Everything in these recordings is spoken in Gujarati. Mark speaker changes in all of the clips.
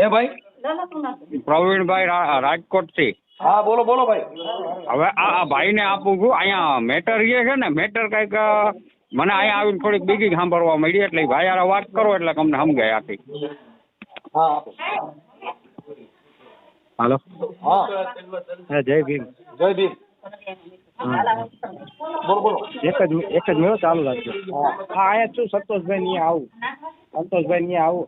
Speaker 1: હે ભાઈ?
Speaker 2: પ્રવીણભાઈ રાજકોટ થી.
Speaker 1: હા બોલો બોલો ભાઈ.
Speaker 2: હવે આ ભાઈ ને આપું છું અહીંયા મેટર છે ને મેટર કઈક મને અહીંયા આવીને થોડીક બીજી સાંભળવા મળી એટલે ભાઈ યાર વાત કરો એટલે તમને સમજાય આખી.
Speaker 1: હા
Speaker 2: હાલો.
Speaker 1: હા
Speaker 2: જય ભીમ.
Speaker 1: જય ભીમ. બોલો બોલો.
Speaker 2: એક જ મિનિટ ચાલુ રાખજો. હા અહીંયા છું સંતોષભાઈ ની આવું. સંતોષભાઈ ની આવું.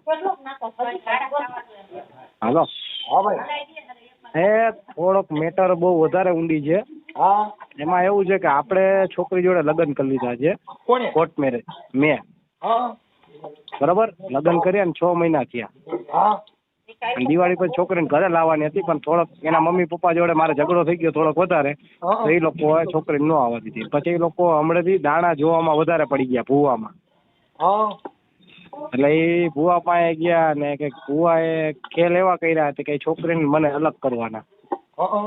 Speaker 2: હાલો.
Speaker 1: હા ભાઈ.
Speaker 2: થોડોક મેટર બહુ વધારે ઊંડી છે.
Speaker 1: હા
Speaker 2: એમાં એવું છે કે આપણે છોકરી જોડે લગ્ન કરી લીધા છે.
Speaker 1: કોને?
Speaker 2: કોર્ટ મેરેજ મેં.
Speaker 1: હા
Speaker 2: બરોબર લગ્ન કર્યા ને 6 મહિના થયા.
Speaker 1: હા
Speaker 2: દિવાળી પછી છોકરીને ઘરે લાવવાની હતી પણ થોડોક એના મમ્મી પપ્પા જોડે મારે ઝઘડો થઈ ગયો થોડોક વધારે તો એ લોકો છોકરીને ન આવવા દીધી. પછી એ લોકો હમણાંથી દાણા જોવામાં વધારે પડી ગયા ભૂવામાં.
Speaker 1: હા
Speaker 2: એટલે એ ભૂવા પાસે ગયા ને કે ભૂવા એ ખેલ એવા કર્યા કે છોકરીને મને અલગ કરવાના.
Speaker 1: હા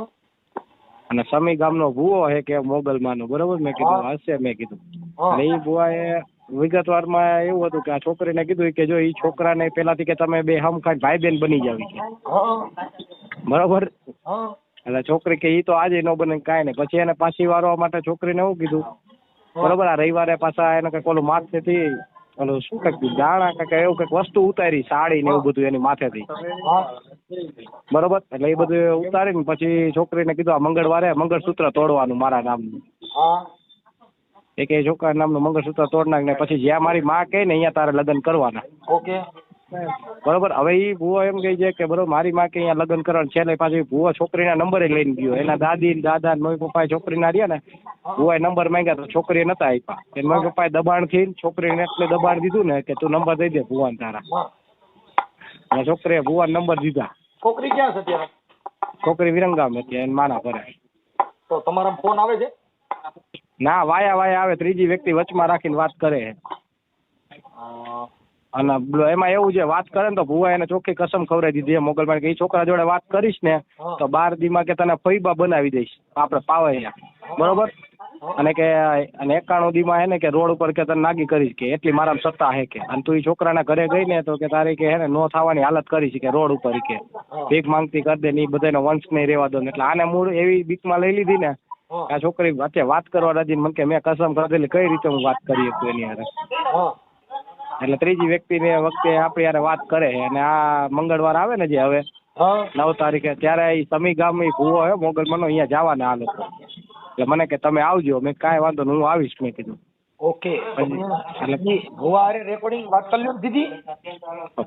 Speaker 2: અને સમી ગામનો ભૂવો છે કે મોગલમાંનો બરોબર મેં કીધું હશે મેં કીધું. એટલે એ ભૂવાએ વિગતવારમાં એવું હતું કે આ છોકરીને કીધું કે જો એ છોકરાને પેલાથી કે તમે બે હમખાઈ ભાઈ બેન બની જાવ કે બરોબર. એટલે છોકરી કે ઈ તો આજે ન બને કાંઈ નહીં. પછી એને પાછી વારવા માટે છોકરીને એવું કીધું બરોબર આ રવિવારે પાછા એને કંઈક ઓલું માથેથી ઓલું શું કંઈક દાણા કંઈક એવું કંઈક વસ્તુ ઉતારી સાડી ને એવું બધું એની માથેથી બરોબર. એટલે એ બધું ઉતારીને પછી છોકરીને કીધું આ મંગળવારે મંગળસૂત્ર તોડવાનું મારા નામનું. એક એ છોકરા નામનું મંગળસૂત્ર તોડ નાખ ને પછી જ્યાં મારી માં કહે ને અહીંયા તારે લગ્ન કરવાના.
Speaker 1: ઓકે
Speaker 2: બરોબર. હવે એ ભૂવો એમ કહે છે કે બરોબર મારી માં કે અહીંયા લગ્ન કરવાનું છેલ્લે પાછી ભૂવો છોકરીના નંબરે લઈને ગયો. એના દાદી દાદા મમ્મી પપ્પા છોકરીના રહ્યા ને ભૂવાએ નંબર માંગ્યા તો છોકરીએ નતા આપ્યા. એ મમ્મી પપ્પાએ દબાણથી છોકરીને એટલે દબાણ દીધું ને કે તું નંબર દઈ દે ભૂવાને તારા. અને છોકરીએ ભૂવાને નંબર દીધા.
Speaker 1: છોકરી ક્યાં છે અત્યારે?
Speaker 2: છોકરી વિરંગામ હતી એને માના કરે.
Speaker 1: તો તમારા ફોન આવે છે?
Speaker 2: ના વાયા આવે ત્રીજી વ્યક્તિ વચમાં રાખીને વાત કરે. અને એમાં એવું છે વાત કરે ને તો ભૂવા એને ચોખ્ખી કસમ ખવડાવી દીધી મોગલમાં કે એ છોકરા જોડે વાત કરીશ ને તો 12 દીમાં કે તને ફઈબા બનાવી દઈશ આપણે પાવૈયા બરોબર. અને કે અને 91 દીમાં એને કે રોડ ઉપર કે તને નાગી કરીશ કે એટલી મારામાં સત્તા હે કે. અને તું એ છોકરાના ઘરે ગઈ ને તો કે તારી કે હે ને નો થવાની હાલત કરીશ કે રોડ ઉપર કે ભીખ માંગતી કરી દે ને એ બધાનો વંશ નહીં રહેવા દો. એટલે આને મૂળ એવી બીકમાં લઈ લીધી ને આ છોકરી વચ્ચે વાત કરવા રાજી મને કે મેં કસમ ખાધેલી કઈ રીતે હું વાત કરી શકું એની હારે. એટલે ત્રીજી વ્યક્તિને વખતે આપણી યારે વાત કરે અને આ મંગળવાર આવે ને જે હવે 9 તારીખે ત્યારે એ સમી ગામ ભૂવો હે મોગલમાંનો અહીંયા જવાના આ લોકો. એટલે મને કે તમે આવજો. મેં કાંઈ વાંધો નહીં હું આવીશ મેં કીધું.
Speaker 1: ઓકે એટલે ભુવારે રેકોર્ડિંગ વાત કરી લ્યો દીદી.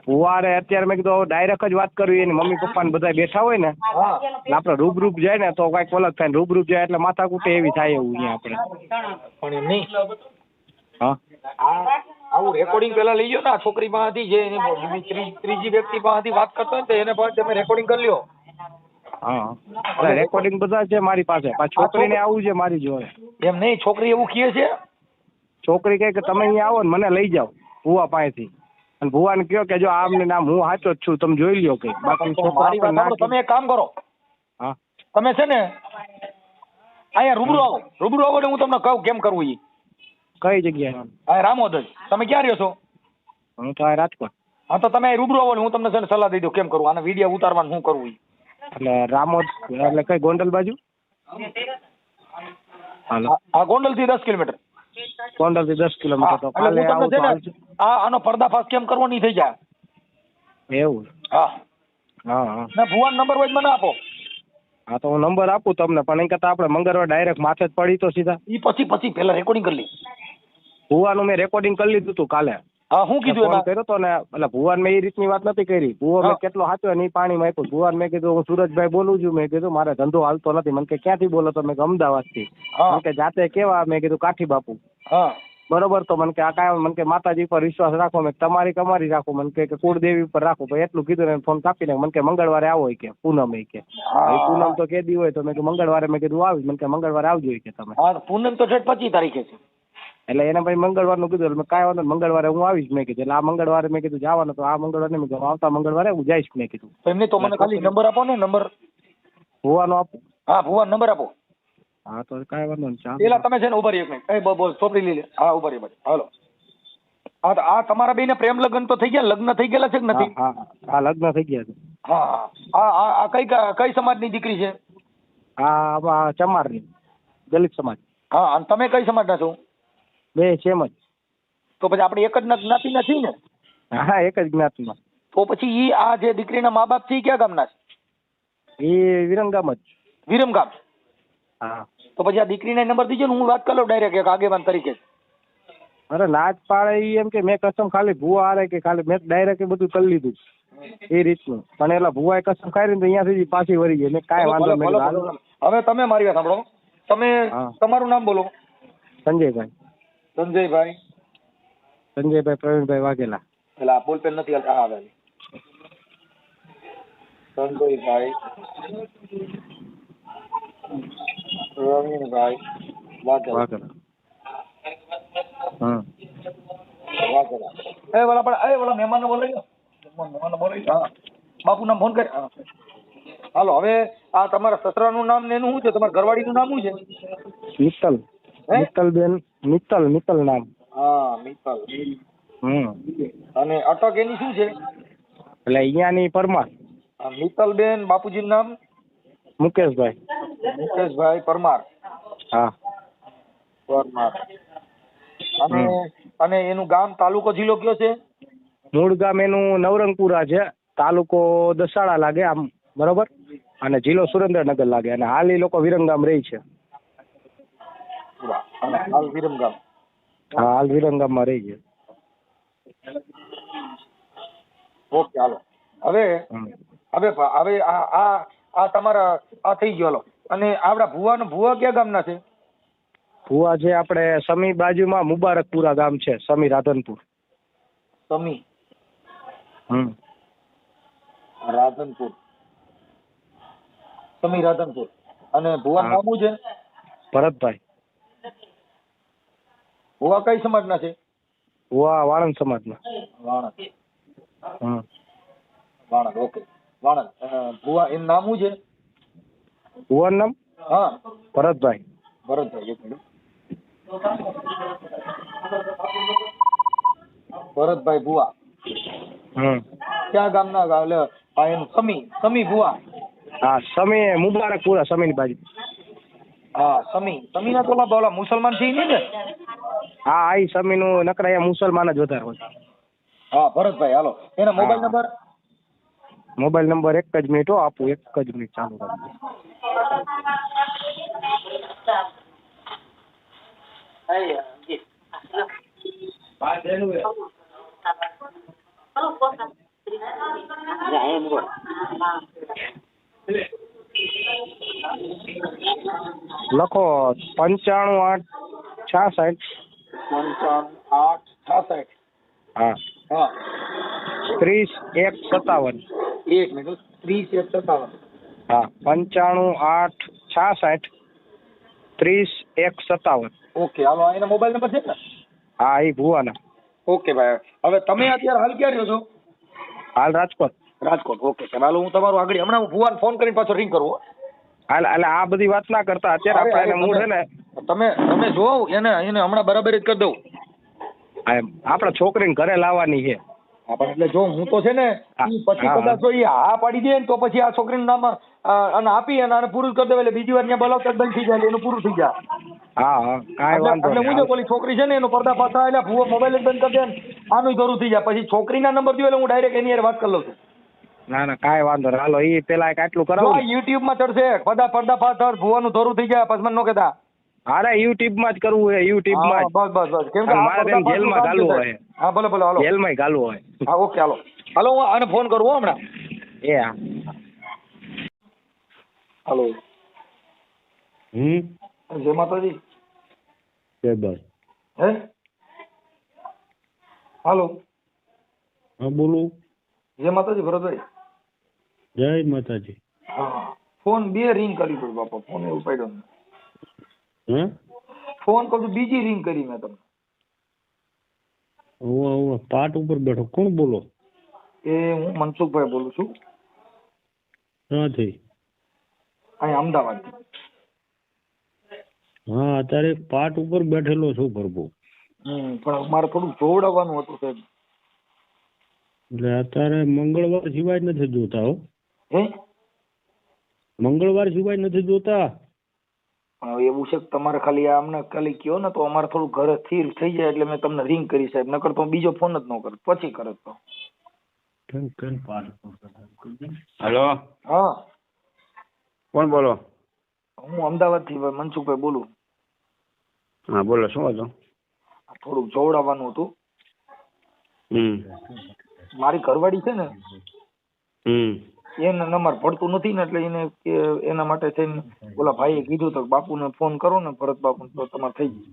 Speaker 2: ભુવારે અત્યારે મેં કીધું ડાયરેક્ટ જ વાત કરવી એની મમ્મી પપ્પા ને બધા બેઠા હોય ને એટલે આપણે રૂબરૂપ જાય ને તો કઈક અલગ થાય. રૂબરૂપ જાય એટલે માથાકૂટે એવી થાય એવું અહીંયા આપણે
Speaker 1: પણ એમ નહીં.
Speaker 2: હા
Speaker 1: આવું રેકોર્ડિંગ પેલા લઈ લો ને આ છોકરી પાસેથી જે એની ત્રીજી વ્યક્તિ પાસેથી વાત કરતો હોય ને તો એને પણ તમે રેકોર્ડિંગ કરી લ્યો.
Speaker 2: હા રેકોર્ડિંગ બધા છે મારી પાસે. છોકરીને આવું છે મારી જોડે.
Speaker 1: એમ નહીં છોકરી એવું કહે છે.
Speaker 2: છોકરી કહે કે તમે અહીંયા આવો ને મને લઈ જાઓ ભુવા પાસેથી અને ભુવાને કહો કે જો આમ ને આમ હું સાચો જ છું તમે જોઈ લ્યો કઈ. બાકી
Speaker 1: તમે એક કામ કરો
Speaker 2: હા
Speaker 1: તમે છે ને અહીંયા રૂબરૂ આવો ને હું તમને કહું કેમ કરવું એ.
Speaker 2: કઈ જગ્યાએ?
Speaker 1: હા રામોદ જ. તમે ક્યાં રહ્યો છો?
Speaker 2: હું તો રાજકોટ.
Speaker 1: હા તો તમે રૂબરૂ આવો ને હું તમને છે ને સલાહ દઈ દઉં કેમ કરવું. આના વિડીયો ઉતારવાનું શું કરવું.
Speaker 2: એટલે રામોદ એટલે કઈ ગોંડલ બાજુ? હાલો
Speaker 1: હા ગોંડલ થી 10 કિલોમીટર.
Speaker 2: ગોંડલ થી 10 કિલોમીટર. તો કાલે આવું તો
Speaker 1: આનો પર્દાફાશ કેમ કરવો નહીં થઈ જાય
Speaker 2: એવું?
Speaker 1: હા
Speaker 2: હા હા
Speaker 1: ના ભુવાનો નંબર હોય મને આપો.
Speaker 2: હા તો હું નંબર આપું તમને પણ એ કરતા આપણે મંગળવાર ડાયરેક્ટ માથે જ પડી તો સીધા.
Speaker 1: ઈ પછી પેલા રેકોર્ડિંગ કરી લી.
Speaker 2: ભુવાનું મેં રેકોર્ડિંગ કરી લીધું હતું કાલે.
Speaker 1: હા હું કીધું એમાં
Speaker 2: કર્યો તો ને એટલે ભુવાન મેં એ રીતની વાત નથી કરી. ભુવો મેં કેટલો સાચો ને એ પાણીમાં આપ્યું. ભુવાન મેં કીધું હું સુરજભાઈ બોલું છું. મેં કીધું મારે ધંધો હાલતો નથી. મને કે ક્યાંથી બોલો તો મેં અમદાવાદ થી. મને કે જાતે કેવા? મેં કીધું કાઠી બાપુ. બરોબર. તો મને કે આ કાંઈ મને કે માતાજી પર વિશ્વાસ રાખો. મેં તમારી કમારી રાખો. મને કે કુળદેવી ઉપર રાખો. ભાઈ એટલું કીધું ને ફોન કાપીને મને કે મંગળવારે આવો કે પૂનમ કે પૂનમ તો કેદી હોય તો મેં કે મંગળવારે મેં કીધું આવીશ. મને કે મંગળવારે આવજો કે તમે.
Speaker 1: પૂનમ તો 25 તારીખે છે.
Speaker 2: એટલે એને ભાઈ મંગળવારનું કીધું. એટલે કાંઈ વાંધો મંગળવારે હું આવીશ મેં કીધું. એટલે આ મંગળવારે મેં કીધું જવાનું તો આ મંગળવારે મેં કીધું આવતા મંગળવારે હું જઈશ મેં કીધું.
Speaker 1: એમને તો મને ખાલી નંબર આપો ને. નંબર
Speaker 2: ભુવાનો આપો.
Speaker 1: હા ભુવાનો નંબર આપો.
Speaker 2: હા તો કાંઈ વાંધો નહીં.
Speaker 1: પેલા તમે છે ને ઉભા રહી એક મિનિટ. બોલ ચોપડી લઈ લે. હા ઉભા રહી હાલો. હા તો આ તમારા બેને પ્રેમ લગ્ન તો થઈ ગયા? લગ્ન થઈ ગયેલા છે કે નથી?
Speaker 2: હા લગ્ન થઈ ગયા છે.
Speaker 1: હા આ કઈ સમાજની દીકરી છે?
Speaker 2: આ ચમારની દલિત સમાજ.
Speaker 1: હા, અને તમે કઈ સમાજના છો?
Speaker 2: બે સેમ જ.
Speaker 1: તો પછી આપણે એક જ જ્ઞાતિના છીએ ને?
Speaker 2: હા, એક જ જ્ઞાતિમાં.
Speaker 1: તો પછી ઈ આ જે દીકરીના મા બાપ છે ઈ ક્યાં ગામના છે?
Speaker 2: એ વિરંગામ જ.
Speaker 1: વિરમગામ.
Speaker 2: હા.
Speaker 1: તો પછી આ દીકરીના નંબર દીજો ને, હું વાત કરી લઉં ડાયરેક્ટ એક આગેવાન તરીકે.
Speaker 2: અરે ના જ પાડે ઈ એમ કે મેં કસમ ખાલી ભૂવા હારે કે ખાલી મેં ડાયરેક્ટ બધું કરી લીધું એ રીતનું. પણ એલા ભૂવાએ કસમ ખાઈ ને અહીંયાથી પાછી વળી ગઈ. મેં કાંઈ વાંધો નહીં.
Speaker 1: હવે તમે મારી વાત સાંભળો. તમે તમારું નામ બોલો.
Speaker 2: સંજયભાઈ.
Speaker 1: સંજયભાઈ.
Speaker 2: સંજયભાઈ પ્રવીણભાઈ વાઘેલા.
Speaker 1: પેલા બોલપેન નથી હાલતા. હા ભાઈ સંજયભાઈ પ્રવીણભાઈ વાઘેલા. વાઘેલા. ઓલા મહેમાનને બોલાવી લો. મહેમાનને બોલાવી લો. હા, બાપુ નામ ફોન કરે. હાલો, હવે આ તમારા સસરાનું નામ ને એનું શું છે? તમારા ઘરવાળીનું નામ શું છે?
Speaker 2: મિત્તલ. મિત્તલબેન. મિત્તલ નામ.
Speaker 1: હા, મિત્તલ. અને અટક એની શું છે?
Speaker 2: એટલે અહીંયાની પરમાર.
Speaker 1: મિત્તલબેન. બાપુજીનું નામ?
Speaker 2: મુકેશભાઈ.
Speaker 1: મુકેશભાઈ પરમાર.
Speaker 2: હા,
Speaker 1: પરમાર. અને એનું ગામ, તાલુકો, જિલ્લો કયો છે?
Speaker 2: મૂળ ગામ એનું નવરંગપુરા છે. તાલુકો દસાડા લાગે આમ, બરોબર. અને જિલ્લો સુરેન્દ્રનગર લાગે. અને હાલ એ લોકો વિરંગામ રહી છે.
Speaker 1: હાલ વિરમગામ.
Speaker 2: હા, હાલ વિરંગામમાં રહી છે.
Speaker 1: ઓકે, હાલો. હવે આ તમારા આ થઈ ગયો. હાલો. અને આપડા ભુવા ક્યાં ગામના છે?
Speaker 2: ભુવા છે આપણે સમી બાજુમાં મુબારકપુરા ગામ છે. સમી રાધનપુર.
Speaker 1: સમી રાધનપુર. સમી રાધનપુર. અને ભુવા નામ શું છે?
Speaker 2: ભરતભાઈ.
Speaker 1: ભુવા કઈ સમાજના છે?
Speaker 2: ભુવા વાણંદ સમાજના.
Speaker 1: વાણંદ. વાણંદ. ઓકે, વાણંદ. ભુવા એનું નામ શું છે?
Speaker 2: ભુવાનું નામ?
Speaker 1: હા,
Speaker 2: ભરતભાઈ.
Speaker 1: ભરતભાઈ. એક મિનિટ. ભરતભાઈ ભુવા. ક્યાં ગામના? એનું સમી ભુવા.
Speaker 2: હા, સમી મુબારકપુરા સમીની બાજુ.
Speaker 1: હા, સમીના તો ઓલા મુસલમાન છે ને?
Speaker 2: હા, આ સમીનું નકરા અહીંયા મુસલમાન જ વધારે હોય.
Speaker 1: હા, ભરતભાઈ. હાલો, એના મોબાઈલ નંબર?
Speaker 2: મોબાઈલ નંબર એક જ મિનિટ આપું. એક જ મિનિટ ચાલુ રાખજો. લખો 95 8 66.
Speaker 1: 95 8 66.
Speaker 2: હા.
Speaker 1: હા.
Speaker 2: 30 1 57.
Speaker 1: એક મિનિટ. 30 1 57.
Speaker 2: હા, 95 8 66 30 1 57.
Speaker 1: ઓકે, હાલો. એનો મોબાઈલ નંબર છે ને?
Speaker 2: હા, એ ભુવાના.
Speaker 1: ઓકે ભાઈ. હવે તમે અત્યારે હાલ ક્યાં રહ્યો છો?
Speaker 2: હાલ રાજકોટ.
Speaker 1: રાજકોટ. ઓકે, હાલો. હું તમારું આગળ હમણાં ભુવાને ફોન કરીને પાછો રિંગ કરું.
Speaker 2: હાલ એટલે આ બધી વાત ના કરતા અત્યારે આપણે મૂળ છે ને
Speaker 1: તમે જોવો એને હમણાં બરાબર જ કરી દઉં.
Speaker 2: આપણા છોકરીને ઘરે લાવવાની છે.
Speaker 1: એટલે જો હું તો છે ને પછી કદાચ જો એ હા પાડી દે ને તો પછી આ છોકરીનું નામ અને આપી અને આને પૂરું કરી દેવાય. એટલે બીજી વાર ત્યાં બોલાવતા બંધ થઈ જાય. એનું પૂરું થઈ જાય.
Speaker 2: હા, કાંઈ વાંધો
Speaker 1: એટલે હું જો ઓલી છોકરી છે ને એનો પડદા પાછા એટલે ભૂવો મોબાઈલ જ બંધ કરી દે ને આનું ધરું થઈ જાય. પછી છોકરીના નંબર દો એટલે હું ડાયરેક્ટ એની હારે વાત કરી લઉં છું.
Speaker 2: ના, કાંઈ વાંધો નહીં. હાલો, એ પેલા આટલું કરાવો.
Speaker 1: યુટ્યુબ માં ચડશે પડદા પાછળ ભૂવાનું ધરું થઈ જાય. પછી મને નો કહેતા.
Speaker 2: અરે યુટ્યુબ માં જ કરવું છે. યુટ્યુબ માં
Speaker 1: બસ કેમ કે
Speaker 2: મારે જેલમાં ઘાલવું હોય.
Speaker 1: હા, ભલે હાલો.
Speaker 2: જેલમાં ઘાલવું હોય.
Speaker 1: હા, ઓકે, હાલો. હું આને ફોન કરું હમણાં.
Speaker 2: હા.
Speaker 1: હાલો. જય માતાજી.
Speaker 2: જય બસ.
Speaker 1: હાલો.
Speaker 2: હા, બોલો.
Speaker 1: જય માતાજી ભરતભાઈ.
Speaker 2: જય માતાજી.
Speaker 1: હા, ફોન 2 રિંગ કરી દો બાપા. ફોન એવું પાડ્યો ને. ફોન કરું બીજી રિંગ કરી મેં તમને.
Speaker 2: પાટ ઉપર બેઠો. કોણ બોલો?
Speaker 1: એ હું મનસુખભાઈ બોલું છું.
Speaker 2: ક્યાંથી?
Speaker 1: અહીં અમદાવાદ.
Speaker 2: હા, અત્યારે પાટ ઉપર બેઠેલો છું પ્રભુ.
Speaker 1: પણ મારે થોડું જોવડાવવાનું હતું સાહેબ.
Speaker 3: એટલે અત્યારે મંગળવાર સિવાય નથી જોતા હો.
Speaker 1: હે
Speaker 3: મંગળવાર સિવાય નથી જોતા.
Speaker 1: એવું છે કે તમારે ખાલી અમને ખાલી કયો ને તો અમારે થોડું ઘરે સ્થિર થઈ જાય એટલે મેં તમને રિંગ કરી સાહેબ, નકર તો બીજો ફોન જ ન કરે, પછી કરે તો.
Speaker 4: હેલો,
Speaker 1: હા
Speaker 4: કોણ બોલો?
Speaker 1: હું અમદાવાદ થી મનસુખભાઈ બોલું.
Speaker 4: હા બોલો, શું હતું?
Speaker 1: થોડુંક જોવડાવવાનું હતું. મારી ઘરવાળી છે ને એને નંબર પડતું નથી ને એટલે એને એના માટે થઈને ઓલા ભાઈએ કીધું તો બાપુને ફોન કરો ને, ભરત બાપુ, તો તમારે થઈ ગયું.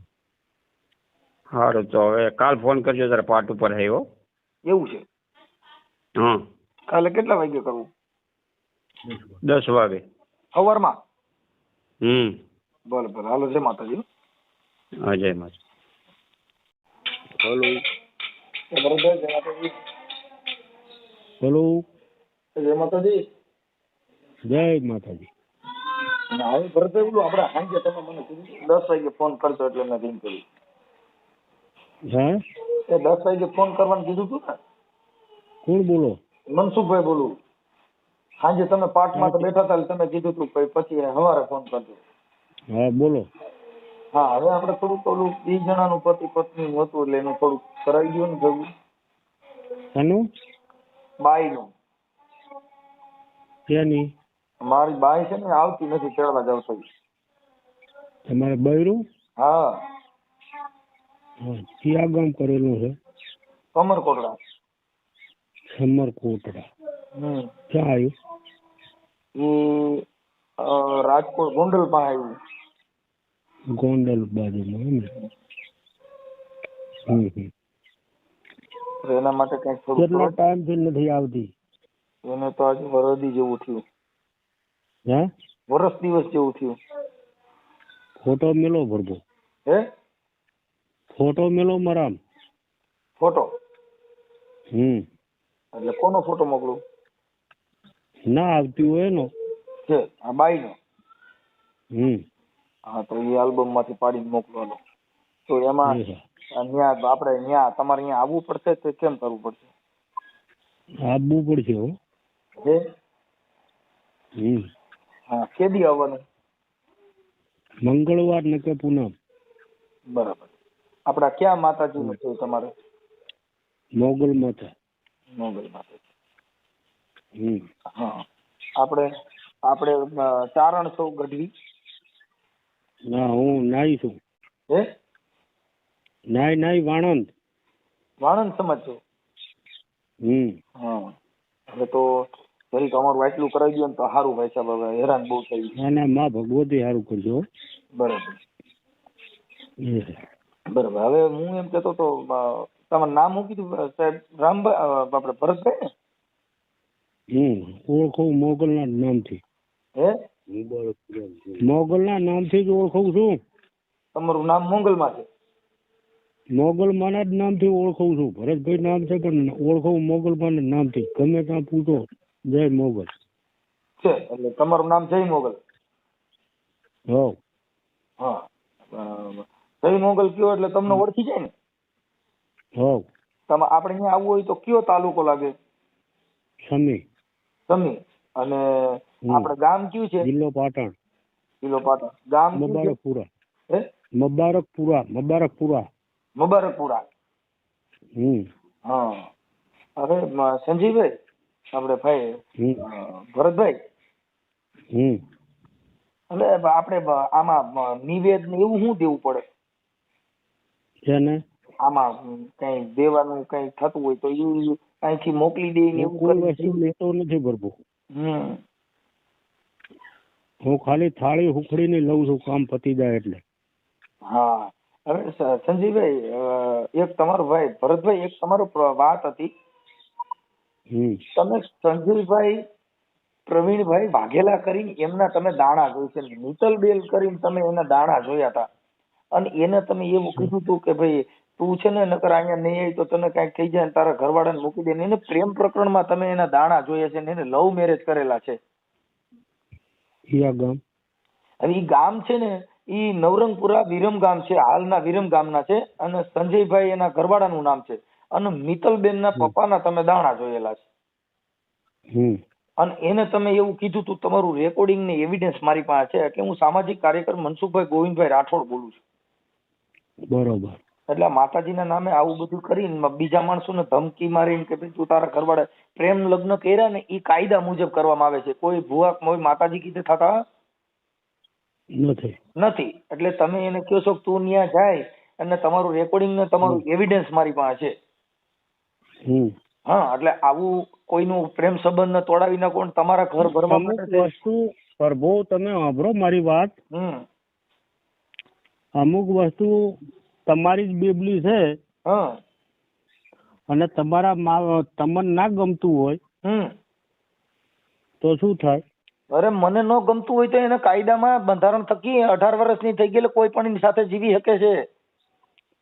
Speaker 4: સારું, તો હવે કાલ ફોન કરજો ત્યારે પાટ ઉપર છે હો.
Speaker 1: એવું છે?
Speaker 4: હા,
Speaker 1: કાલે કેટલા વાગે કરવું?
Speaker 4: 10 વાગે.
Speaker 1: સવારમાં? ભલે ભલે, હાલો, જય માતાજી.
Speaker 4: હા, જય માતા.
Speaker 3: હેલો
Speaker 1: ભરતભાઈ, જય માતાજી.
Speaker 3: હેલો,
Speaker 1: જય માતાજી.
Speaker 3: જય માતાજી.
Speaker 1: હવે ભરતભાઈ બોલું, આપણે સાંજે તમે મને કીધું 10 વાગે ફોન કરજો એટલે મેં રિંગ કરી.
Speaker 3: હા,
Speaker 1: એ 10 વાગે ફોન કરવાનું કીધું હતું ને?
Speaker 3: કોણ બોલો?
Speaker 1: મનસુખભાઈ બોલું. સાંજે તમે પાર્ટમાં તો બેઠા હતા એટલે તમે કીધું હતું પછી સવારે ફોન કરજો.
Speaker 3: હા બોલો.
Speaker 1: હા, હવે આપણે થોડુંક ઓલું 2 જણાનું પતિ પત્ની હતું એટલે એનું થોડુંક કરાવી દો ને ભેગું.
Speaker 3: શાનું?
Speaker 1: બાઈનું.
Speaker 3: ક્યાંની?
Speaker 1: મારી બાઈ છે ને આવતી નથી, તેડવા જાવ છો.
Speaker 3: તમારે બૈરું?
Speaker 1: હા,
Speaker 3: હા, ક્યાં ગામ કરેલું છે?
Speaker 1: કમરકોટડા.
Speaker 3: સમરકોટડા. ક્યાં આવ્યું?
Speaker 1: રાજકોટ ગોંડલ પાસે આવ્યું.
Speaker 3: ગોંડલ બાજુમાં એમ ને?
Speaker 1: તો એના માટે કઈક થોડું
Speaker 3: કેટલા ટાઈમ થી નથી આવતી?
Speaker 1: એને તો આજે વરદી જેવું થયું.
Speaker 3: હા,
Speaker 1: વરસ દિવસ જેવું થયું.
Speaker 3: ફોટો મેલો ભરતો.
Speaker 1: હે?
Speaker 3: ફોટો મેલો મરામ.
Speaker 1: ફોટો?
Speaker 3: એટલે
Speaker 1: કોનો ફોટો મોકલું?
Speaker 3: ના આવતી હોય એનો
Speaker 1: છે આ બાઈ નો? હા, તો એ આલ્બમ માંથી પાડીને મોકલવાનો. તો એમાં અહીંયા આપણે અહીંયા તમારે અહીંયા આવવું પડશે તો કેમ કરવું પડશે?
Speaker 3: આવવું પડશે હો.
Speaker 1: હે? હા, કેદી આવવાનું?
Speaker 3: મંગળવાર ને કે પૂનમ.
Speaker 1: બરાબર. આપડા ક્યાં માતાજી નું છે તમારે?
Speaker 3: મોગલ માતા.
Speaker 1: મોગલ માતાજી. હા, આપણે ચારણ છો ગઢવી?
Speaker 3: ના, હું નાઈ છું.
Speaker 1: હે?
Speaker 3: નાઈ વાણંદ.
Speaker 1: વાણંદ સમાજ છો? હા, હવે તો જરીક અમારું આટલું કરાવી દો ને તો સારું ભાઈ સાહેબ, હવે હેરાન બહુ થઈ.
Speaker 3: ના, માં ભગવતી સારું કરજો.
Speaker 1: બરાબર. બરાબર. હવે હું એમ કેતો તો તમારું નામ શું કીધું સાહેબ? રામભાઈ, આપણે ભરતભાઈ ને?
Speaker 3: ઓળખું મોગલ ના નામથી.
Speaker 1: હે?
Speaker 3: મોગલ ના નામથી જ ઓળખું છું.
Speaker 1: તમારું નામ મોગલમાં છે?
Speaker 3: મોગલમાં ના જ નામથી ઓળખું છું. ભરતભાઈ નામ છે પણ ઓળખું મોગલમાં ના નામથી. ગમે ત્યાં પૂછો જય મોગલ
Speaker 1: છે. એટલે તમારું નામ જય મોગલ?
Speaker 3: હા.
Speaker 1: જય મોગલ કયો એટલે તમને ઓળખી જાય ને?
Speaker 3: હા.
Speaker 1: તમે આપણે અહીંયા આવવું હોય તો કયો તાલુકો લાગે?
Speaker 3: સમી.
Speaker 1: સમી. અને આપણે ગામ કયું છે?
Speaker 3: જિલ્લો પાટણ.
Speaker 1: જિલ્લો પાટણ. ગામ
Speaker 3: મુબારકપુરા.
Speaker 1: હે?
Speaker 3: મુબારકપુરા.
Speaker 1: મુબારકપુરા. હા. અરે સંજીવભાઈ, આપણે ભાઈ ભરતભાઈ, એટલે આપણે આમાં નિવેદ ને એવું શું દેવું પડે?
Speaker 3: છે ને
Speaker 1: આમાં કઈ દેવાનું કઈ થતું હોય તો એ અહીંથી મોકલી દે ને એવું
Speaker 3: કોઈ વસ્તુ લેતો નથી પ્રભુ. હું ખાલી થાળી હુખડીને લઉં છું કામ પતી જાય એટલે.
Speaker 1: હા. હવે સંજીવભાઈ, એક તમારો ભાઈ ભરતભાઈ, એક તમારો વાત હતી. તમે સંજયભાઈ પ્રવીણભાઈ વાઘેલા કરીને એમના તમે દાણા જોઈ છે, નીતલબેલ કરીને તમે એના દાણા જોયા હતા, અને એને તમે એવું કીધું હતું કે ભાઈ તું છે ને નકર અહીંયા નહીં આવી તો તને કઈક થઈ જાય, તારા ઘરવાળાને મૂકી દે. એને પ્રેમ પ્રકરણમાં તમે એના દાણા જોયા છે ને એને લવ મેરેજ કરેલા છે.
Speaker 3: ગામ
Speaker 1: હવે ઈ ગામ છે ને ઈ નવરંગપુરા વિરમ ગામ છે, હાલના વિરમ ગામના છે, અને સંજયભાઈ એના ઘરવાળાનું નામ છે. અને મિત્તલબેન ના પપ્પાના તમે દાણા જોયેલા છે અને એને તમે એવું કીધું તું તમારું રેકોર્ડિંગ ને એવિડન્સ મારી પાસે છે કે હું સામાજિક કાર્યકર મનસુખભાઈ ગોવિંદભાઈ રાઠોડ બોલું છું.
Speaker 3: બરોબર.
Speaker 1: એટલે માતાજીના નામે આવું બધું કરીને બીજા માણસોને ધમકી મારીને કે ભાઈ તું તારા ઘરવાળા પ્રેમ લગ્ન કર્યા ને એ કાયદા મુજબ કરવામાં આવે છે. કોઈ ભુવા કોઈ માતાજી કીધે થતા નથી. એટલે તમે એને કહો છો કે તું ત્યાં જાય અને તમારું રેકોર્ડિંગ ને તમારું એવિડન્સ મારી પાસે છે. હા, એટલે આવું કોઈનું પ્રેમ સંબંધ ને તોડાવી નાખો ને તમારા ઘર ભરવા માટે
Speaker 3: વસ્તુ પ્રભુ તમે સાંભળો મારી વાત. અમુક વસ્તુ તમારી જ બેબલી છે અને તમારા તમને ના ગમતું હોય તો શું થાય?
Speaker 1: અરે મને ન ગમતું હોય તો એને કાયદામાં બંધારણ થકી 18 વર્ષની થઈ ગયેલી કોઈ પણ એની સાથે જીવી શકે છે.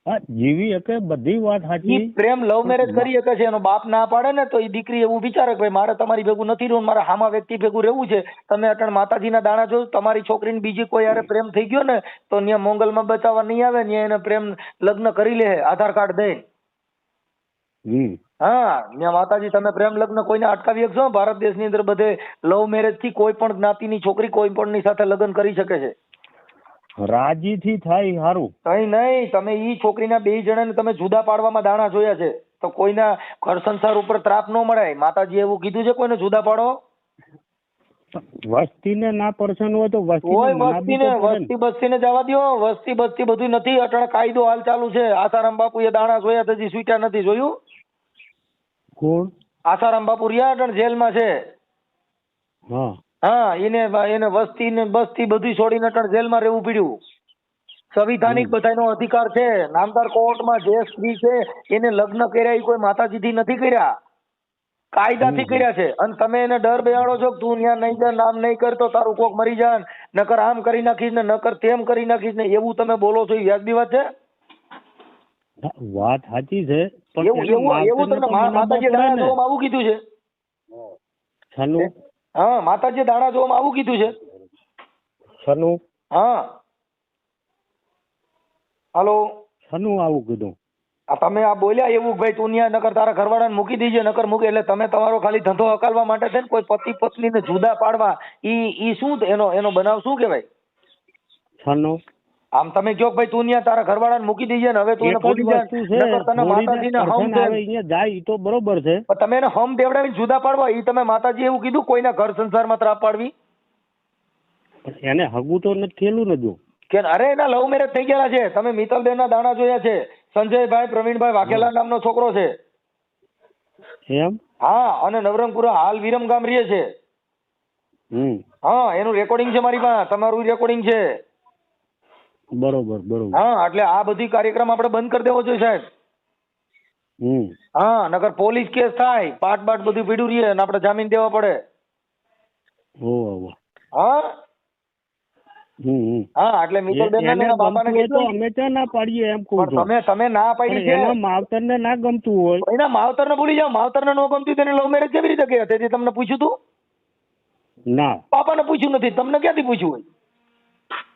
Speaker 3: હા, જીવી શકે, બધી વાત સાચી.
Speaker 1: પ્રેમ લવ મેરેજ કરી શકે છે. એનો બાપ ના પાડે ને તો એ દીકરી એવું વિચારે કે ભાઈ મારે તમારી ભેગું નથી રહેવું, મારે હામા વ્યક્તિ ભેગું રહેવું છે. તમે અટણ માતાજીના દાણા જો તમારી છોકરીને બીજી કોઈ યારે પ્રેમ થઈ ગયો ને તો ત્યાં મોંગલમાં બચાવવા નહીં આવે ને એને પ્રેમ લગ્ન કરી લે આધાર કાર્ડ દઈ. હા, ત્યાં માતાજી તમે પ્રેમ લગ્ન કોઈને અટકાવી શકશો? ભારત દેશની અંદર બધે લવ મેરેજ થી કોઈ પણ જ્ઞાતિની છોકરી કોઈ પણ ની સાથે લગ્ન કરી શકે છે.
Speaker 3: રાજી થી થાય સારું.
Speaker 1: કઈ નહીં, તમે ઈ છોકરીના 2 જણાને તમે જુદા પાડવામાં દાણા જોયા છે તો કોઈના ઘર સંસાર ઉપર ત્રાપ ન મળે. માતાજી એવું કીધું છે કોઈને જુદા પાડો?
Speaker 3: વસ્તીને ના પર્સન હોય તો
Speaker 1: વસ્તી બસ્તીને જવા દો. વસ્તી બસ્તી બધું નથી. અટણ કાયદો હાલ ચાલુ છે. આસારામ બાપુ એ દાણા જોયા હજી સ્વીટ્યા નથી. જોયું?
Speaker 3: કોણ?
Speaker 1: આસારામ બાપુ રહ્યા અટણ જેલમાં છે. હા, એને વસ્તી ને બસ્તી બધું છોડીને અટણ જેલમાં રહેવું પડ્યું. સંવિધાનિક બધાનો અધિકાર છે. નામદાર કોર્ટમાં જે સ્ત્રી છે એને લગ્ન કર્યા એ કોઈ માતાજીથી નથી કર્યા, કાયદાથી કર્યા છે. અને તમે એને ડર બેહાડો છો કે તું ત્યાં નહીં જા, નામ નહીં કરતો તારું કોક મરી જાય, નકર આમ કરી નાખીશ ને નકર તેમ કરી નાખીશ ને, એવું તમે બોલો છો એ વ્યાજબી વાત છે?
Speaker 3: વાત સાચી છે
Speaker 1: એવું તમને માતાજી દાણા જોવામાં આવું કીધું છે? હા, માતાજી દાણા જોવામાં આવું કીધું છે? હા, હાલો,
Speaker 3: આવું કીધું?
Speaker 1: તમે આ બોલ્યા એવું ભાઈ તું ત્યાં નકર તારા ઘરવાળાને મૂકી દીજે, નકર મૂકે. એટલે તમે તમારો ખાલી ધંધો હકાલવા માટે છે ને કોઈ પતિ પત્નીને જુદા પાડવા ઈ શું એનો બનાવ શું કહેવાય? આમ તમે કહો ભાઈ તું ત્યાં તારા ઘરવાળાને મૂકી દીજે ને હવે તું એને ભૂલી જા, નકર તને માતાજીને હમ દે
Speaker 3: જાય તો બરોબર છે.
Speaker 1: તમે એને હમ દેવડાવીને જુદા પાડવા ઈ તમે માતાજી એવું કીધું કોઈના ઘર સંસારમાં ત્રાપ પાડવી?
Speaker 3: એને હગું તો નથી થયેલું ને જો
Speaker 1: કે અરે એના લવ મેરેજ થઈ ગયેલા છે. તમે મિત્તલબેન ના દાણા જોયા છે. સંજયભાઈ પ્રવીણભાઈ વાઘેલા નામનો છોકરો છે.
Speaker 3: એમ?
Speaker 1: હા, અને નવરંગપુરા હાલ વિરમગામ રહે છે. હા, એનું રેકોર્ડિંગ છે મારી પાસે, તમારું રેકોર્ડિંગ છે.
Speaker 3: બરોબર.
Speaker 1: હા, એટલે આ બધી કાર્યક્રમ આપણે બંધ કરી દેવો જોઈએ સાહેબ. હા, નકર પોલીસ કેસ થાય, પાટ બધું પીડ્યું રહીએ અને આપણે જામીન દેવા પડે. હા, એટલે મિત્તલબેન ના બાપાને કીધું
Speaker 3: અમે ત્યાં ના પાડીએ એમ કહું છું.
Speaker 1: તમે ના પાડી છે.
Speaker 3: એના માવતરને ના ગમતું હોય,
Speaker 1: એના માવતરને ભૂલી જાઓ. માવતરને ન ગમતું તેને લવ મેરેજ કેવી રીતે કર્યા? તેથી તમને પૂછ્યું તું?
Speaker 3: ના,
Speaker 1: પાપાને પૂછ્યું નથી. તમને ક્યાંથી પૂછ્યું હોય?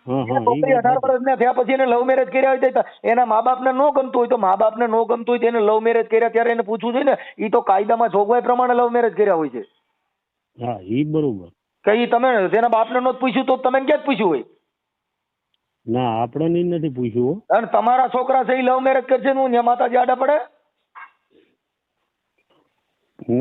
Speaker 1: 18 વર્ષના થયા પછી એને લવ મેરેજ કર્યા હોય તો એના મા બાપને ન ગમતું હોય તો મા બાપને ન ગમતું હોય તેને લવ મેરેજ કર્યા ત્યારે એને પૂછવું જોઈએ ને. એ તો કાયદામાં જોગવાઈ પ્રમાણે લવ મેરેજ કર્યા હોય છે.
Speaker 3: હા, એ બરોબર.
Speaker 1: કઈ તમે તેના બાપને નો પૂછ્યું તો તમે ક્યાં પૂછ્યું હોય?
Speaker 3: ના, આપણે નથી પૂછ્યું.
Speaker 1: અને તમારા છોકરા છે એ લવ મેરેજ કરશે ને ત્યાં માતાજી આડા પડે?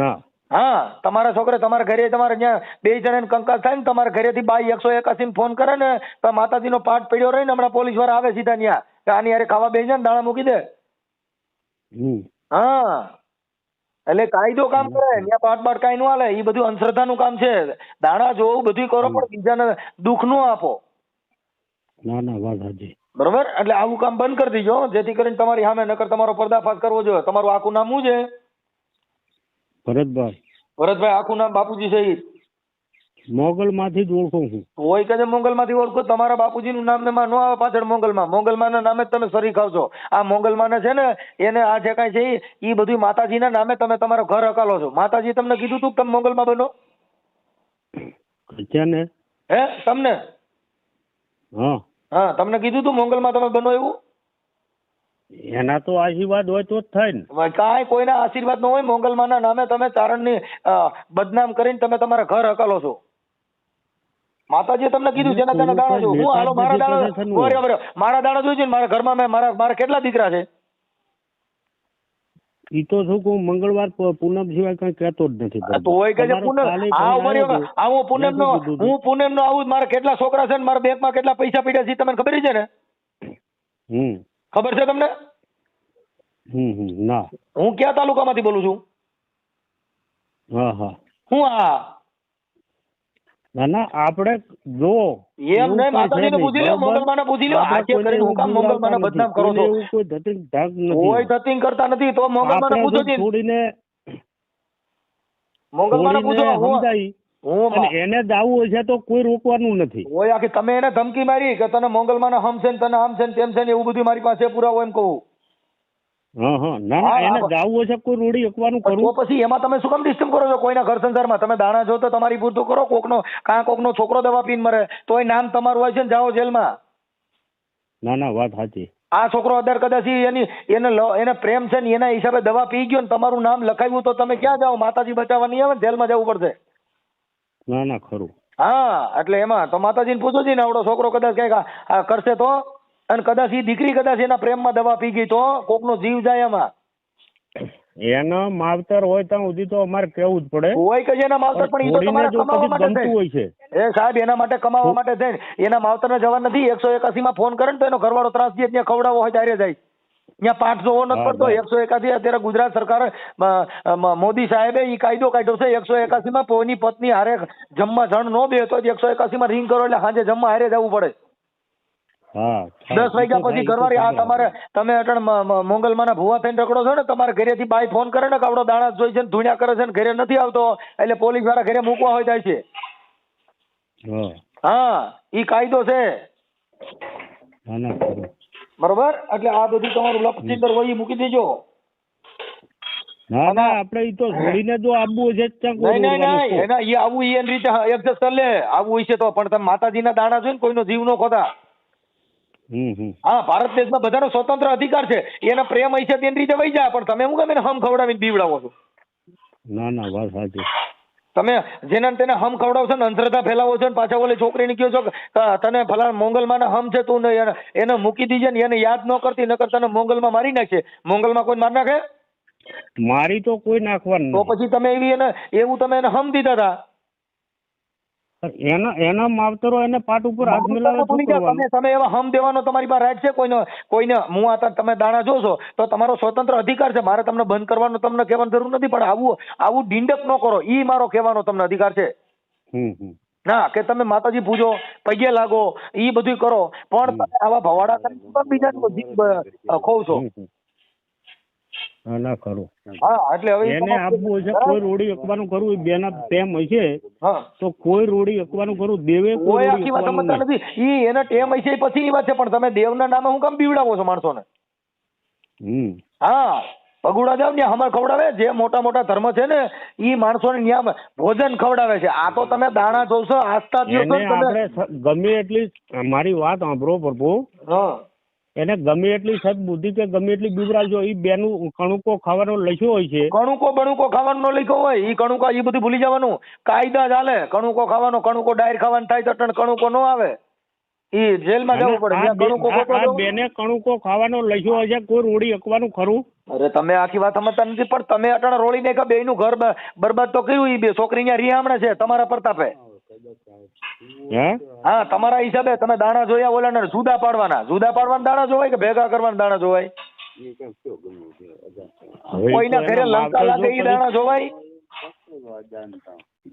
Speaker 3: ના.
Speaker 1: હા, તમારા છોકરા તમારા ઘરે તમારે ત્યાં 2 જણાને કંકાસ થાય ને તમારા ઘરેથી બાઈ 181 ફોન કરે ને તો માતાજીનો પાઠ પડ્યો રહી ને હમણાં પોલીસ વાળા આવે સીધા ત્યાં કે આની હારે ખાવા બેસી જાય ને દાણા મૂકી દે. હા, એટલે કાયદો કામ કરે. ત્યાં પાઠ કાંઈ ન હાલે. એ બધું અંધશ્રદ્ધાનું કામ છે. દાણા જોવું બધું કરો પણ બીજાને દુઃખ ન આપો.
Speaker 3: ના, વાત સાચી.
Speaker 1: બરોબર? એટલે આવું કામ બંધ કરી દીજો જેથી કરીને તમારી સામે નકર તમારો પર્દાફાશ કરવો જોઈએ. તમારું આખું નામ શું છે? ભરતભાઈ આખું નામ બાપુજી સહિત?
Speaker 3: મોગલમાંથી જ ઓળખું છું.
Speaker 1: હોય કે મોગલમાંથી ઓળખો. તમારા બાપુજીનું નામ ને ન આવે પાછળ મોગલમાના નામે જ તમે સરી ખાવ છો. આ મોગલમાને છે ને એને આ જે કાંઈ છે એ બધું માતાજીના નામે તમે તમારો ઘર હકાલો છો. માતાજી તમને કીધું તું કે તમે મોગલમાં બનો? હે તમને? હા, તમને કીધું તું મોગલમાં તમે બનો એવું?
Speaker 3: એના તો આશીર્વાદ હોય તો જ થાય ને.
Speaker 1: કાંઈ કોઈના આશીર્વાદ ન હોય. મોગલમાના નામે તમે ચારણની બદનામ કરીને તમે તમારા ઘર હકાલો છો. માતાજીએ તમને કીધું જેના તેના દાણા જો. હું હાલો મારા દાણા બરાબર મારા દાણા જોઈ છે ને મારા ઘરમાં મેં મારા કેટલા દીકરા છે?
Speaker 3: ઈ તો શું કહું, મંગળવાર પૂનમ સિવાય કઈ કહેતો જ નથી.
Speaker 1: તો હોય કે પૂનમ હું પૂનમ નો આવું મારા કેટલા છોકરા છે ને મારા બેંકમાં કેટલા પૈસા પડ્યા છે તમને ખબર છે ને? ખબર છે તમને?
Speaker 3: ના.
Speaker 1: હું કયા તાલુકામાંથી બોલું છું?
Speaker 3: હા હા.
Speaker 1: હું
Speaker 3: ના ના આપણે જો
Speaker 1: એમ નહીં, માતાજીને પૂછી લો, મોગલમાને પૂછી લો. આજે કરીને હું કામ મોગલમાને બદનામ કરો છો?
Speaker 3: કોઈ ધતિંગ ધાક નથી.
Speaker 1: કોઈ ધતિંગ કરતા નથી તો મોગલમાને પૂછો જી.
Speaker 3: છોડીને
Speaker 1: મોગલમાને પૂછો.
Speaker 3: અને એને જ આવું હશે તો કોઈ રોકવાનું નથી.
Speaker 1: ઓય આખી તમે એને ધમકી મારી કે તને મોગલમાને હમ છે ને તને આમ છે ને તેમ છે ને એવું બધું મારી પાસે પુરાવો એમ કહું.
Speaker 3: હા હા. ના ના એને જાવું હશે કોઈ રોડી એકવાનું કરું
Speaker 1: તો પછી એમાં તમે શું કામ ડિસ્ટર્બ કરો છો કોઈના ઘર સંસારમાં? તમે દાણા જો તો તમારી પૂરતું કરો. કોકનો છોકરો દવા પીને મરે તોય નામ તમારું હોય છે ને જાઓ જેલમાં.
Speaker 3: ના ના વાત સાચી.
Speaker 1: આ છોકરો અત્યારે કદાચ એને પ્રેમ છે ને એના હિસાબે દવા પી ગયો ને તમારું નામ લખાવ્યું તો તમે ક્યાં જાઓ? માતાજી બચાવવા નહીં આવે ને જેલમાં જવું પડશે.
Speaker 3: ના ના ખરું.
Speaker 1: હા એટલે એમાં તો માતાજીને પૂછો ને આવડો છોકરો કદાચ કઈક કરશે તો, અને કદાચ એ દીકરી કદાચ એના પ્રેમમાં દવા પી ગઈ તો કોકનો જીવ જાય એમાં.
Speaker 3: એનો માવતર હોય ત્યાં સુધી તો અમારે કેવું જ પડે.
Speaker 1: હોય કે એના માવતર પણ એ તો તમારે કમાવા માટે
Speaker 3: હોય છે.
Speaker 1: એ સાહેબ એના માટે કમાવા માટે થઈને એના માવતરને જવા નથી. 181 માં ફોન કરે ને તો એનો ઘરવાળો ત્રાસ દે ત્યાં ખવડાવો હોય ત્યારે જાય. ત્યાં પાઠ જોવો નથી પડતો. 181 અત્યારે ગુજરાત સરકાર મોદી સાહેબે એ કાયદો કાઢ્યો છે. 181 માં કોઈની પત્ની હારે જમવા જણ નો બે તો 181 માં રિંગ કરો એટલે સાંજે જમવા હારે જવું પડે. 10 વાગ્યા પછી ઘરવાળી આ તમારે તમે અટણ મોગલમાના ભુવા થઈને રખડો છો ને, તમારે ઘરેથી બાઈ ફોન કરે ને કે આવડો દાણા જોઈ છે ને ધૂણ્યા કરે છે ને ઘરે નથી આવતો એટલે પોલીસ વાળા ઘરે મૂકવા હોય જાય છે. હા ઈ કાયદો છે. બરોબર એટલે આ બધું તમારું લપચિંદર હોય મૂકી દેજો.
Speaker 3: ના ના આપણે ઈ તો છોડીને જો આવવું છે
Speaker 1: નહીં એના એ આવું એની રીતે એડજસ્ટ કરી લે. આવું હોય છે તો પણ તમે માતાજીના દાણા જોઈને કોઈનો જીવ નો ખોતા. હા ભારત દેશમાં બધાનો સ્વતંત્ર અધિકાર છે. એના પ્રેમ હોય છે તેની રીતે વહી જાય પણ તમે શું કામ એને હમ ખવડાવીને બીવડાવો છો?
Speaker 3: ના ના વાત સાચી.
Speaker 1: તમે જેના તેને હમ ખવડાવશો ને અંધશ્રદ્ધા ફેલાવો છો ને પાછા ઓલી છોકરીને કહો છો તને ફલાણા મોગલમાં હમ છે તું એને મૂકી દીજે ને એને યાદ ન કરતી નકર તને મોગલમાં મારી નાખે. મોગલમાં કોઈ મારી નાખે?
Speaker 3: મારી તો કોઈ નાખવાનું.
Speaker 1: તો પછી તમે એવું તમે એને હમ દીધા હતા.
Speaker 3: એના માવતરો એને પાટ ઉપર હાથ મિલાવે.
Speaker 1: તમે એવા હમ દેવાનો તમારી પાસે રાઈટ છે? કોઈને હું આ તમે દાણા જોશો તો તમારો સ્વતંત્ર અધિકાર છે. મારે તમને બંધ કરવાનો તમને કહેવાની જરૂર નથી પણ આવું ડીંડક ન કરો ઈ મારો કહેવાનો તમને અધિકાર છે. ના કે તમે માતાજી પૂજો પગે લાગો ઈ બધું કરો પણ તમે આવા ભવાડા કરીને બીજા ખોવ છો.
Speaker 3: ના ખરું.
Speaker 1: હા એટલે હવે
Speaker 3: એને આપવું છે કોઈ રોડી એકવાનું કરવું બેના ટેમ હશે તો કોઈ રોડી એકવાનું કરવું દેવે કોઈ
Speaker 1: આખી વાત સમજતા નથી. ઈ એના ટેમ હશે પછીની વાત છે પણ તમે દેવના નામે હું કામ બીવડાવો છો માણસોને? હા પગુડા જાવ ને હમણાં ખવડાવે જે મોટા મોટા ધર્મ છે ને ઈ માણસોને ન્યા ભોજન ખવડાવે છે. આ તો તમે દાણા જોશો આસ્થા
Speaker 3: ગમે એટલી મારી વાત સાંભળો પ્રભુ. એને ગમે એટલી સદબુદ્ધિ કે ગમે એટલી બીવરાવજો એ બેનું કણુકો ખાવાનો લખ્યો હોય છે.
Speaker 1: બણુકો ખાવાનો લખ્યો હોય ઈ કણુકો એ બધું ભૂલી જવાનું. કાયદા ચાલે કણુકો ખાવાનો. કણુકો ડાયર ખાવાનું થાય તો કણુકો ન આવે. ઈ જેલમાં જવું પડે.
Speaker 3: બેને કણુકો ખાવાનો લખ્યો હોય છે કોઈ રોડી એકવાનું ખરું?
Speaker 1: અરે તમે આખી વાત સમજતા નથી પણ તમે અટાણે રોળી ને બે નું ઘર બરબાદ તો કર્યું. ઈ બે છોકરી અહીંયા રિહામણે છે તમારા પ્રતાપે. હા તમારા હિસાબે તમે દાણા જોયા ઓલા જુદા પાડવાના દાણા જોવાય કે ભેગા કરવાના દાણા જોવાય? કોઈના ઘરે લંકા લાગે એ દાણા જોવાય?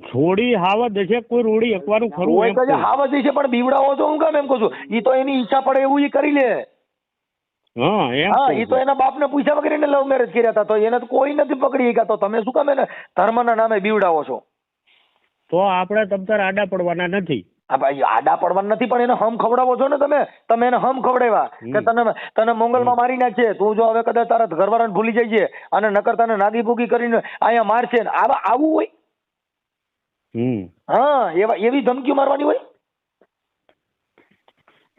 Speaker 3: છોડી હાવજ હશે કોઈ રોડી એકવાનું ખરું?
Speaker 1: હોય તો હાવજ હશે પણ બીવડાવો તો હું કામ એમ કહું છું. ઈ તો એની ઈચ્છા પડે એવું ઈ કરી લે. હા ઈ તો એના બાપને પૂછ્યા વગર એને લવ મેરેજ કર્યા હતા તો એને તો કોઈ નથી પકડી ગયા. તો તમે શું કામ એને ધર્મના નામે બીવડાવો છો?
Speaker 3: તો આપણે તમતાર આડા પડવાના નથી.
Speaker 1: હા ભાઈ આડા પડવાના નથી પણ એને હમ ખવડાવો છો ને તમે એને હમ ખવડાવ્યા કે તને મોગલમાં મારી નાખશે. તું જો હવે કદાચ તારા ઘરવાળાને ભૂલી જાય છે અને નકર તને નાગી ભૂગી કરીને અહીંયા મારશે ને આવું હોય? હા એવી ધમકીઓ મારવાની હોય?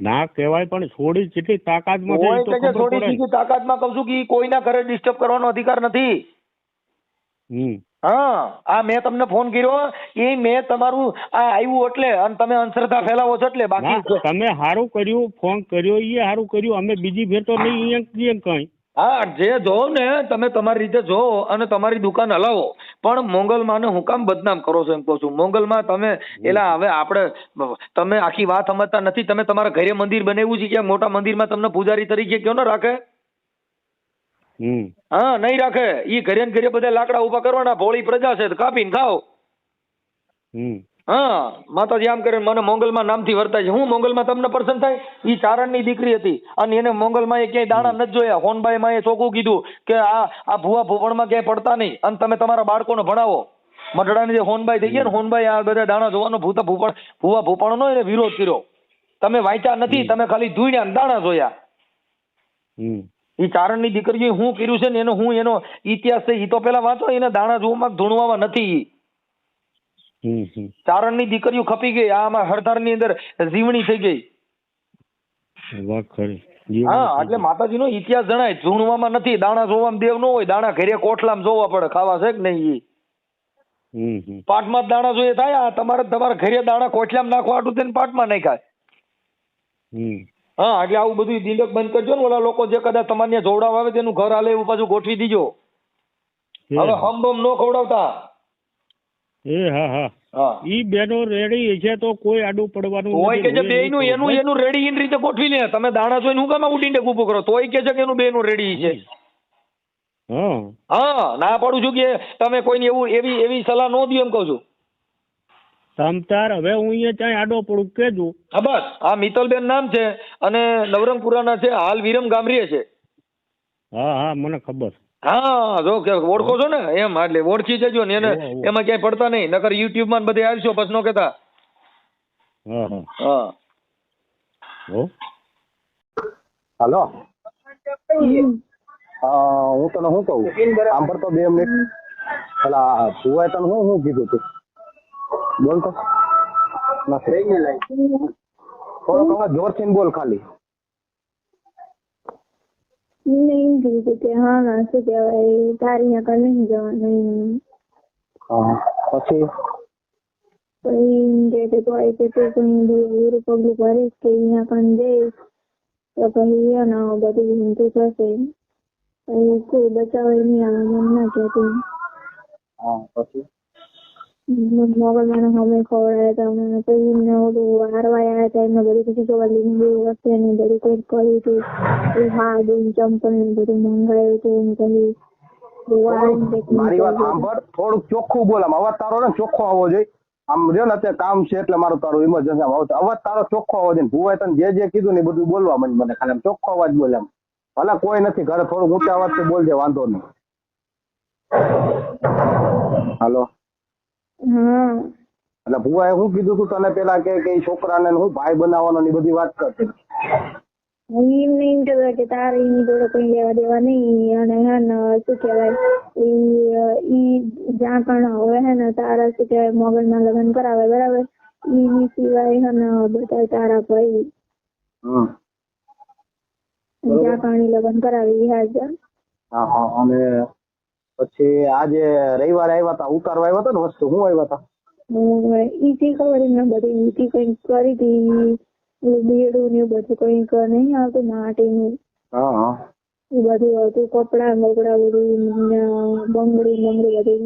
Speaker 3: ના કહેવાય પણ છોડી કેટલી તાકાતમાં છે
Speaker 1: કોઈ
Speaker 3: એ તો
Speaker 1: કે છે
Speaker 3: ખબર
Speaker 1: થોડી
Speaker 3: પડે.
Speaker 1: સીધી તાકાતમાં કહું છું કે ઈ કોઈના ઘરે ડિસ્ટર્બ કરવાનો અધિકાર નથી. હા, આ મેં તમને ફોન કર્યો એ મેં તમારું આ આવ્યું એટલે અને તમે અંધશ્રદ્ધા ફેલાવો છો એટલે,
Speaker 3: ના
Speaker 1: બાકી
Speaker 3: તમે સારું કર્યું ફોન કર્યો એ સારું કર્યું અમે બીજી ફેર તો નહીં કઈ.
Speaker 1: હા જે જોવો ને તમે તમારી રીતે જોવો અને તમારી દુકાન હલાવો, પણ મોંગલમાં હું કામ બદનામ કરો છો એમ કહું છું. મોંગલમાં તમે એલા હવે આપણે તમે આખી વાત સમજતા નથી. તમે તમારા ઘરે મંદિર બનાવ્યું છે, ક્યાં મોટા મંદિરમાં તમને પૂજારી તરીકે કયો ને રાખે? હા નહીં રાખે. ઈ ઘરે ને ઘરે બધા લાકડા ઉભા કરવાના, ભોળી પ્રજા છે કાપીને ખાઓ. હા માતાજી આમ કરે મને મોંગલમાં નામથી વર્તાય છે. હું મોંગલમાં તમને પસંદ થાય? ઈ ચારણની દીકરી હતી અને એને મોંગલમાં એ ક્યાંય દાણા નથી જોયા. હોનબાઈ માં એ ચોખ્ખું કીધું કે આ ભૂવા ભૂપણમાં ક્યાંય પડતા નહીં અને તમે તમારા બાળકોને ભણાવો. મઢડાની જે હોનબાઈ થઈ ગયા ને, હોનબાઈ આ બધા દાણા જોવાનો ભૂવા ભૂપણનો એને વિરોધ કર્યો. તમે વાંચ્યા નથી, તમે ખાલી ધૂણ્યા દાણા જોયા. ઈ ચારણની દીકરીએ હું કર્યું છે ને એનો ઇતિહાસ છે. ઈ તો પેલા વાંચો, એને દાણા જોવામાં ધૂણવામાં નથી. ચારણની દીકરીઓ ખપી ગઈ. આમાં હરધારની અંદર જીવણી થઈ ગઈ. હા એટલે માતાજીનો ઇતિહાસ જણાય. ઝૂણવામાં નથી, દાણા જોવામાં દેવ ન હોય. દાણા ઘરે કોઠલામાં જોવા પડે, ખાવા છે કે નહીં. પાટમાં જ દાણા જોઈએ થાય. આ તમારા ઘરે દાણા કોઠલામાં નાખવા આટલું થઈને પાટમાં નાખાય. હા એટલે આવું બધું દિંડક બંધ કરજો ને. ઓલા લોકો જે કદાચ તમારે જોવડાવવા આવે તેનું ઘર હાલે એવું પાછું ગોઠવી દીજો. હવે હમ નો ખવડાવતા.
Speaker 3: ઈ બેનો રેડી છે તો કોઈ આડું પડવાનું
Speaker 1: તોય કે છે બેયનું એનું રેડી એની રીતે ગોઠવી લે. તમે દાણા જોઈને હું કામ આવું ડીંડક ઊભું કરો? તોય કે છે કે એનું બેનું રેડી છે. હા ના પાડું છું કે તમે કોઈને એવી સલાહ ન દો એમ કહું છું.
Speaker 3: તમતાર હવે હું અહીંયા ત્યાં આડો પડું કેજો.
Speaker 1: હા બસ આ મિત્તલબેન નામ છે અને નવરંગપુરાના છે, હાલ વિરમ ગામરીએ છે.
Speaker 3: હા મને ખબર.
Speaker 1: હા જો કે ઓળખો છો ને એમ, એટલે ઓળખી જજો ને એને એમાં ક્યાંય પડતા નહીં. નકર યુટ્યુબ માં બધે આવશો પછી નો કેતા. હા
Speaker 5: હાલો હું તને શું કહું સાંભળતો 2 મિનિટ. પેલા ભુવાએ તને શું કીધું તું બોલ તો. થોડોક જોરથી બોલ ખાલી.
Speaker 6: નહીં કીધું કે હા શું કહેવાય તારી આગળ નહીં જવાનું.
Speaker 5: પછી
Speaker 6: કે કોઈ કે તું કોઈ પગલું ભરીશ કે અહીંયા કણ જઈશ તો પછી એનો બધું હિંદુ થશે. કોઈ બચાવે નહીં આવે મન ના કહેતી.
Speaker 5: પછી
Speaker 6: મોગલમાં અમે ખવડાયા હતા મને પછી એમને ઓલું હારવાયા હતા. એમને બધું પછી જોવા લીંબુ વસ્તુ ને બધું કંઈક કર્યું હતું. હા બેન ચંપલ ને બધું મંગાવ્યું હતું. પછી
Speaker 5: મારી વાત સાંભળ, થોડુંક ચોખ્ખું બોલ. આમ અવાજ તારો ને ચોખ્ખો આવવો જોઈએ. આમ જો ને અત્યારે કામ છે એટલે મારું તારું ઇમરજન્સી અવાજ તારો ચોખ્ખો આવવો જોઈએ. ભુવાએ તને જે કીધું ને બધું બોલવા મને ખાલી આમ ચોખ્ખો અવાજ બોલે. આમ ભલે કોઈ નથી ઘરે, થોડુંક ઊંચા અવાજથી બોલજે, વાંધો નહીં. હાલો એટલે ભુવાએ શું કીધું તું તને પેલા કે છોકરાને હું ભાઈ બનાવવાનો ની બધી વાત કરતી?
Speaker 6: એમ નહીં કે તારે એની જોડે કઈ લેવા દેવા નહીં. અને હે ને શું કહેવાય ઈ જ્યાં પણ હવે હે ને તારા શું કહેવાય મોગલમાં લગ્ન કરાવે બરાબર. એની સિવાય હે ને બધા તારા ભાઈ જ્યાં પાણી લગ્ન કરાવી હાજર.
Speaker 5: અને પછી આજે રવિવારે આવ્યા હતા, ઉતારવા આવ્યા હતા ને વસ્તુ શું આવ્યા હતા?
Speaker 6: ઈથી ખબર એમને બધી ઈથી કઈક કરી હતી. બેડું ને બધું કઈક નહીં આવતું માટીનું એ બધું હતું. કપડા બપડા બધું બંગડી બધું.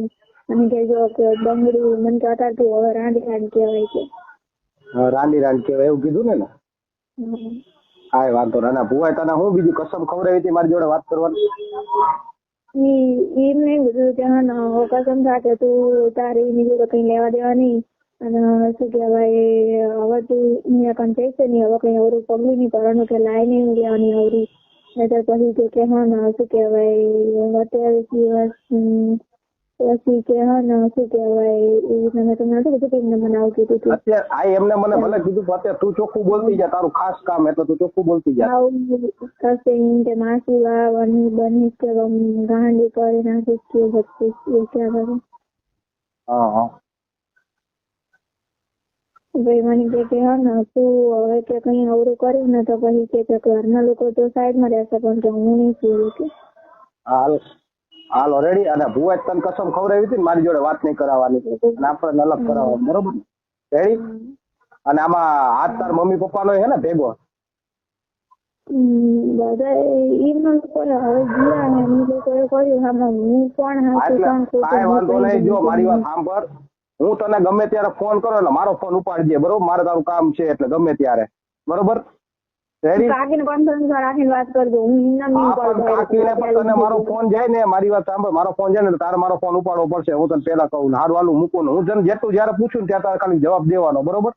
Speaker 6: અને કહેજો કે બંગડી મને કહેતા તું હવે રાંડી કહેવાય છે.
Speaker 5: રાંડી કહેવાય એવું કીધું ને? હા વાંધો ના. ભુવાએ તને હું બીજું કસમ ખવડાવી હતી મારી જોડે વાત કરવાની?
Speaker 6: એમ નહીં બધું કે હા કસમ સાથે તું તારી એની જોડે કઈ લેવા દેવા નહીં. અને શું કહેવાય હવે તું અહીંયા કઈ જઈશે નહીં. હવે કઈ અવરું પગલું નહીં કરવાનું કે લાઈ નહીં લેવાની અવરી. નહીતર પછી કે હા ને શું કહેવાય 28 દિવસ પછી કે હા ને શું કહેવાય એ રીતના મેં તમને નથી કીધું કે મને આવું કીધું હતું.
Speaker 5: અત્યારે એમને મને ભલે કીધું અત્યારે તું ચોખ્ખું બોલતી જા. તારું ખાસ કામ એટલે તું ચોખ્ખું બોલતી જા.
Speaker 6: આવું થશે કે માસી વાવવાની બનીશ કે ગાંડી કરી નાખીશ કે બચીશ એ ક્યાં કરે. ભાઈ મને કે હા ને તું હવે કે કઈ અવરું કર્યું ને તો પછી કે ઘરના લોકો તો સાઈડમાં રહેશે પણ કે હું નહીં છું કે
Speaker 5: હાલ રેડી. અને ભુવાએ તને કસમ ખવડાવી હતી ને મારી જોડે વાત નહીં કરાવવાની અને આપણને અલગ કરાવવાની, બરોબર રેડી? અને આમાં હાથ તાર મમ્મી પપ્પાનો હે ને ભેગો?
Speaker 6: બધા એમના લોકો હવે ગયા ને એ લોકોએ કર્યું આમાં હું પણ હાચું પણ ખોટું
Speaker 5: કાંઈ વાંધો નહીં. જો મારી વાત સાંભળ, હું તને ગમે ત્યારે ફોન કરો એટલે મારો ફોન ઉપાડજે, બરોબર? મારે તારું કામ છે એટલે ગમે ત્યારે, બરોબર રેડી?
Speaker 6: કાકીને કોન્ફરન્સ રાખીને વાત કરજો. હું એમના નહીં
Speaker 5: કાકીને પણ તને મારો ફોન જાય ને, મારી વાત સાંભળ, મારો ફોન જાય ને તારે મારો ફોન ઉપાડવો પડશે. હું તને પેલા કહું, હારું હાલું મૂકું ને હું જેટલું જયારે પૂછું ને ત્યાં તારે ખાલી જવાબ દેવાનો, બરોબર?